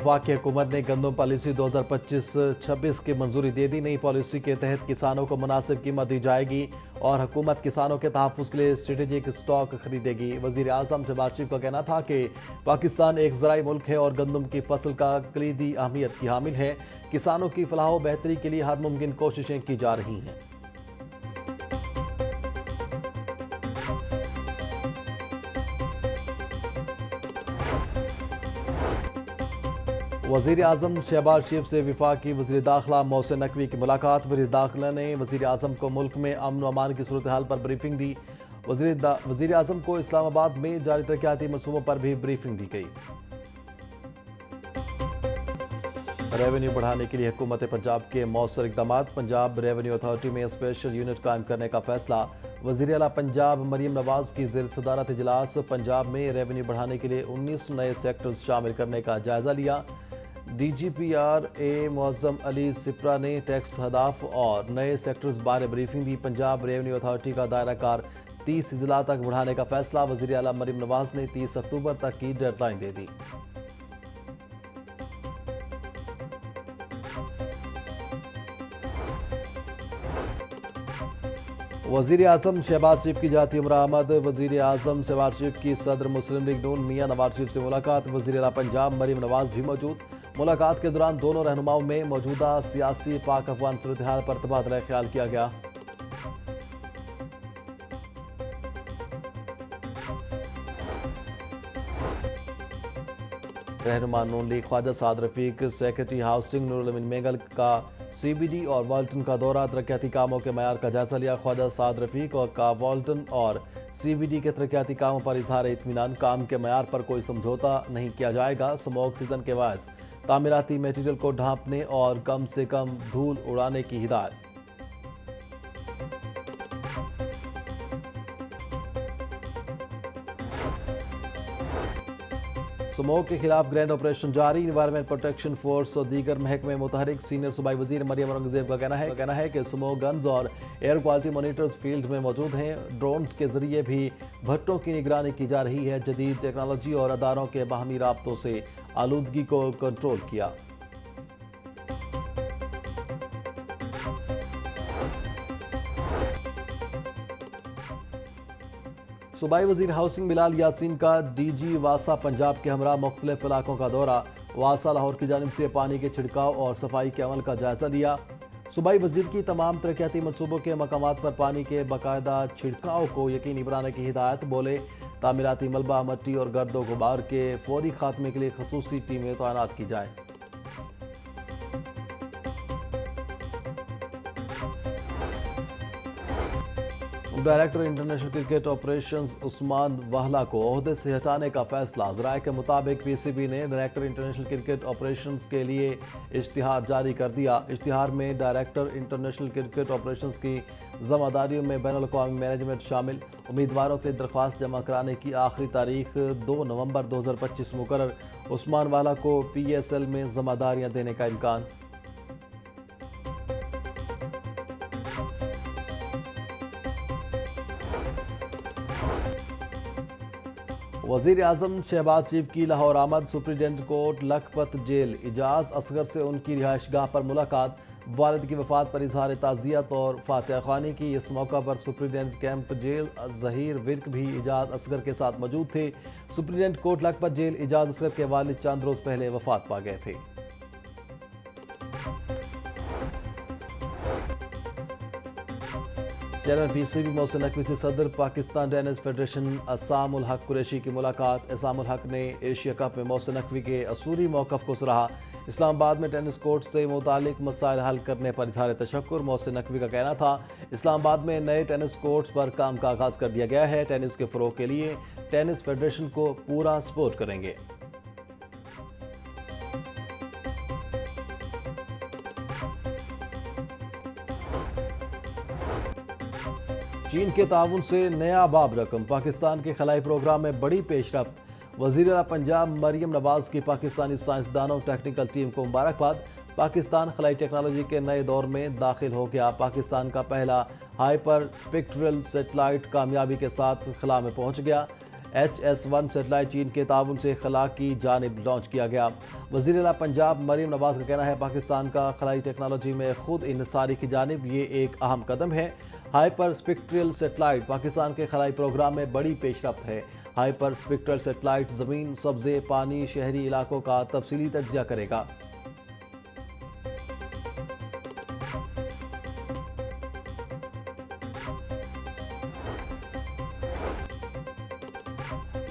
وفاقی حکومت نے گندم پالیسی 2025-26 کی منظوری دے دی۔ نئی پالیسی کے تحت کسانوں کو مناسب قیمت دی جائے گی اور حکومت کسانوں کے تحفظ کے لیے اسٹریٹجک اسٹاک خریدے گی۔ وزیر اعظم شہباز شریف کا کہنا تھا کہ پاکستان ایک زرعی ملک ہے اور گندم کی فصل کا کلیدی اہمیت کی حامل ہے۔ کسانوں کی فلاح و بہتری کے لیے ہر ممکن کوششیں کی جا رہی ہیں۔ وزیر اعظم شہباز شریف سے وفاقی وزیر داخلہ محسن نقوی کی ملاقات۔ وزیر داخلہ نے وزیر اعظم کو ملک میں امن و امان کی صورتحال پر بریفنگ دی۔ وزیر اعظم کو اسلام آباد میں جاری ترقیاتی منصوبوں پر بھی بریفنگ دی گئی۔ ریونیو بڑھانے کے لیے حکومت پنجاب کے مؤثر اقدامات۔ پنجاب ریونیو اتھارٹی میں اسپیشل یونٹ قائم کرنے کا فیصلہ۔ وزیر اعلیٰ پنجاب مریم نواز کی زیر صدارت اجلاس۔ پنجاب میں ریونیو بڑھانے کے لیے 19 نئے سیکٹرز شامل کرنے کا جائزہ لیا۔ ڈی جی پی آر اے معظم علی سپرا نے ٹیکس اہداف اور نئے سیکٹرز بارے بریفنگ دی۔ پنجاب ریونیو اتھارٹی کا دائرہ کار 30 اضلاع تک بڑھانے کا فیصلہ۔ وزیر اعلیٰ مریم نواز نے 30 اکتوبر تک کی ڈیڈ لائن دے دی۔ وزیر اعظم شہباز شریف کی جاتی عمرہ آمد۔ وزیر اعظم شہباز شریف کی صدر مسلم لیگ نون میاں نواز شریف سے ملاقات۔ وزیر اعلیٰ پنجاب مریم نواز بھی موجود۔ ملاقات کے دوران دونوں رہنماؤں میں موجودہ سیاسی پاک افغان صورتحال پر تبادلہ خیال کیا گیا۔ رہنما نون لیگ خواجہ سعد رفیق سیکرٹری ہاؤسنگ نور الامین مینگل کا سی بی ڈی اور والٹن کا دورہ۔ ترقیاتی کاموں کے معیار کا جائزہ لیا۔ خواجہ سعد رفیق اور کا والٹن اور سی بی ڈی کے ترقیاتی کاموں پر اظہار اطمینان۔ کام کے معیار پر کوئی سمجھوتا نہیں کیا جائے گا۔ اسموگ سیزن کے باعث تعمیراتی میٹیریل کو ڈھانپنے اور کم سے کم دھول اڑانے کی ہدایت۔ اسموگ کے خلاف گرینڈ آپریشن جاری۔ انوائرمنٹ پروٹیکشن فورس اور دیگر محکمے متحرک۔ سینئر صوبائی وزیر مریم اورنگزیب کا کہنا ہے کہ اسموگ گنز اور ایئر کوالٹی مانیٹرز فیلڈ میں موجود ہیں۔ ڈرونز کے ذریعے بھی بھٹوں کی نگرانی کی جا رہی ہے۔ جدید ٹیکنالوجی اور اداروں کے باہمی رابطوں سے آلودگی کو کنٹرول کیا۔ صوبائی وزیر ہاؤسنگ بلال یاسین کا ڈی جی واسا پنجاب کے ہمراہ مختلف علاقوں کا دورہ۔ واسا لاہور کی جانب سے پانی کے چھڑکاؤ اور صفائی کے عمل کا جائزہ لیا۔ صوبائی وزیر کی تمام ترقیاتی منصوبوں کے مقامات پر پانی کے باقاعدہ چھڑکاؤ کو یقینی بنانے کی ہدایت۔ بولے تعمیراتی ملبہ مٹی اور گرد و غبار کے فوری خاتمے کے لیے خصوصی ٹیمیں تعینات کی جائیں۔ ڈائریکٹر انٹرنیشنل کرکٹ آپریشنز عثمان واہلا کو عہدے سے ہٹانے کا فیصلہ۔ ذرائع کے مطابق پی سی بی نے ڈائریکٹر انٹرنیشنل کرکٹ آپریشنز کے لیے اشتہار جاری کر دیا۔ اشتہار میں ڈائریکٹر انٹرنیشنل کرکٹ آپریشنز کی ذمہ داریوں میں بین الاقوامی مینجمنٹ شامل۔ امیدواروں کے درخواست جمع کرانے کی آخری تاریخ 2 نومبر 2025 مقرر۔ عثمان واہلا کو پی ایس ایل میں ذمہ داریاں دینے کا امکان۔ وزیر اعظم شہباز شریف کی لاہور آمد۔ سپرنٹینڈنٹ کورٹ لکھپت جیل اجاز اصغر سے ان کی رہائش گاہ پر ملاقات۔ والد کی وفات پر اظہار تعزیت اور فاتحہ خوانی کی۔ اس موقع پر superintendent camp jail Zaheer Virk بھی اجاز اصغر کے ساتھ موجود تھے۔ سپرنٹینڈنٹ کورٹ لکھپت جیل اجاز اصغر کے والد چند روز پہلے وفات پا گئے تھے۔ Chairman P C B Mohsin Naqvi سے صدر پاکستان ٹینس فیڈریشن اسام الحق قریشی کی ملاقات۔ اسام الحق نے ایشیا کپ میں محسن نقوی کے اصولی موقف کو سراہا۔ اسلام آباد میں ٹینس کورٹ سے متعلق مسائل حل کرنے پر اظہار تشکر۔ محسن نقوی کا کہنا تھا اسلام آباد میں نئے ٹینس کورٹس پر کام کا آغاز کر دیا گیا ہے۔ ٹینس کے فروغ کے لیے ٹینس فیڈریشن کو پورا سپورٹ کریں گے۔ چین کے تعاون سے نیا باب رقم۔ پاکستان کے خلائی پروگرام میں بڑی پیش رفت۔ وزیر اعلیٰ پنجاب مریم نواز کی پاکستانی سائنسدانوں ٹیکنیکل ٹیم کو مبارکباد۔ پاکستان خلائی ٹیکنالوجی کے نئے دور میں داخل ہو گیا۔ پاکستان کا پہلا ہائپر اسپیکٹرل سیٹلائٹ کامیابی کے ساتھ خلا میں پہنچ گیا۔ HS-1 سیٹلائٹ چین کے تعاون سے خلا کی جانب لانچ کیا گیا۔ وزیر اعلیٰ پنجاب مریم نواز کا کہنا ہے پاکستان کا خلائی ٹیکنالوجی میں خود انحصاری کی جانب یہ ایک اہم قدم ہے۔ ہائپر اسپیکٹرل سیٹلائٹ پاکستان کے خلائی پروگرام میں بڑی پیش رفت ہے۔ ہائپر اسپیکٹرل سیٹلائٹ زمین، سبزے، پانی، شہری علاقوں کا تفصیلی تجزیہ کرے گا۔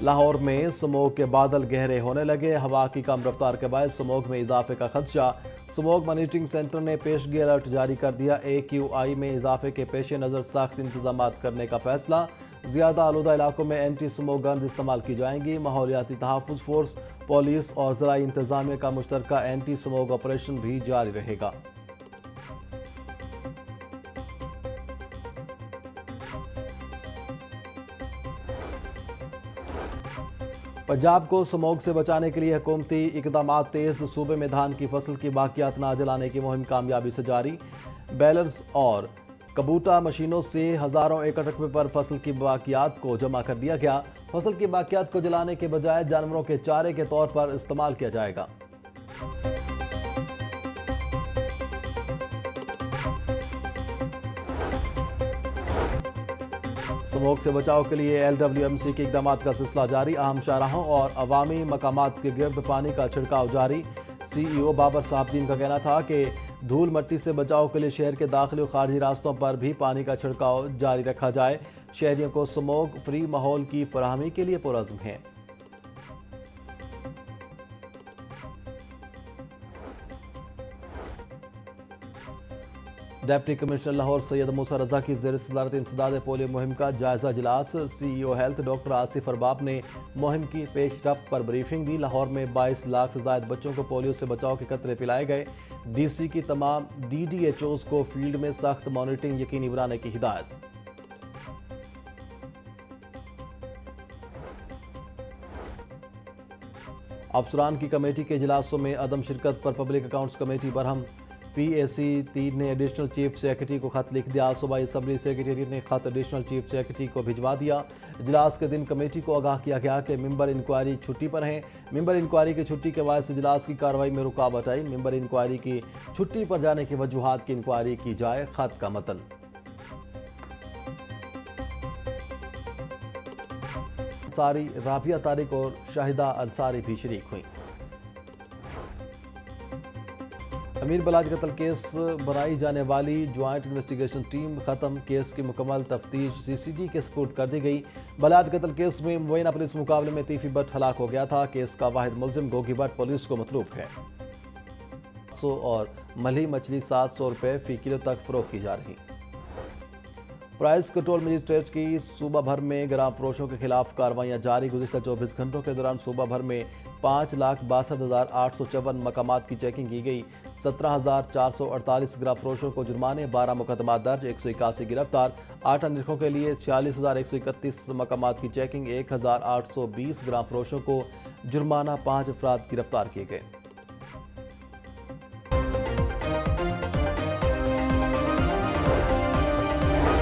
لاہور میں سموگ کے بادل گہرے ہونے لگے۔ ہوا کی کم رفتار کے باعث سموگ میں اضافے کا خدشہ۔ سموگ مانیٹرنگ سینٹر نے پیشگی الرٹ جاری کر دیا۔ AQI میں اضافے کے پیش نظر سخت انتظامات کرنے کا فیصلہ۔ زیادہ آلودہ علاقوں میں اینٹی سموگ گنز استعمال کی جائیں گی۔ ماحولیاتی تحفظ فورس، پولیس اور زرعی انتظامیہ کا مشترکہ اینٹی سموگ آپریشن بھی جاری رہے گا۔ پنجاب کو سموگ سے بچانے کے لیے حکومتی اقدامات تیز۔ صوبے میں دھان کی فصل کی باقیات نہ جلانے کی مہم کامیابی سے جاری۔ بیلرز اور کبوٹا مشینوں سے ہزاروں ایکڑ رقبے پر فصل کی باقیات کو جمع کر دیا گیا۔ فصل کی باقیات کو جلانے کے بجائے جانوروں کے چارے کے طور پر استعمال کیا جائے گا۔ سموگ سے بچاؤ کے لیے LWMC کے اقدامات کا سلسلہ جاری۔ اہم شاہراہوں اور عوامی مقامات کے گرد پانی کا چھڑکاؤ جاری۔ CEO بابر صاحب دین کا کہنا تھا کہ دھول مٹی سے بچاؤ کے لیے شہر کے داخلی و خارجی راستوں پر بھی پانی کا چھڑکاؤ جاری رکھا جائے۔ شہریوں کو سموگ فری ماحول کی فراہمی کے لیے پرعزم ہیں۔ ڈپٹی کمشنر لاہور سید موسیٰ رضا کی زیر صدارت انسداد پولیو مہم کا جائزہ اجلاس۔ CEO ہیلتھ ڈاکٹر آصف ارباب نے مہم کی پیش رفت پر بریفنگ دی۔ لاہور میں 22 لاکھ سے زائد بچوں کو پولیو سے بچاؤ کے قطرے پلائے گئے۔ DC کی تمام DDHOs کو فیلڈ میں سخت مانیٹرنگ یقینی بنانے کی ہدایت۔ افسران کی کمیٹی کے اجلاسوں میں عدم شرکت پر پبلک اکاؤنٹس کمیٹی برہم۔ PAC 3 نے ایڈیشنل چیف سیکرٹری کو خط لکھ دیا۔ صوبائی اسمبلی سیکرٹریٹ نے خط ایڈیشنل چیف سیکرٹری کو بھجوا دیا۔ اجلاس کے دن کمیٹی کو آگاہ کیا گیا کہ ممبر انکوائری چھٹی پر ہیں۔ ممبر انکوائری کی چھٹی کے باعث اجلاس کی کارروائی میں رکاوٹ آئی۔ ممبر انکوائری کی چھٹی پر جانے کی وجوہات کی انکوائری کی جائے۔ خط کا متن۔ انصاری، رابعہ طارق اور شاہدہ انصاری بھی شریک ہوئیں۔ امیر بلاج قتل کیس بنائی جانے والی جوائنٹ انویسٹیگیشن ٹیم ختم۔ کیس کی مکمل تفتیش CCD کے سپرد کر دی گئی۔ بلاج قتل کیس میں مبینہ پولیس مقابلے میں تیفی بٹ ہلاک ہو گیا تھا۔ کیس کا واحد ملزم گوگی بٹ پولیس کو مطلوب ہے۔ 100 اور ملھی مچھلی 700 روپے فی کلو تک فروخت کی جا رہی۔ پرائز کنٹرول مجسٹریٹ کی صوبہ بھر میں گرام فروشوں کے خلاف کارروائیاں جاری۔ گزشتہ 24 گھنٹوں کے دوران صوبہ بھر میں 5,62,854 مقامات کی چیکنگ کی گئی۔ 17,448 گرام فروشوں کو جرمانے، 12 مقدمات درج، 181 گرفتار۔ آٹا نرخوں کے لیے 46,131 مقامات کی چیکنگ، 1,820 گرام فروشوں کو جرمانہ، 5 افراد گرفتار کیے گئے۔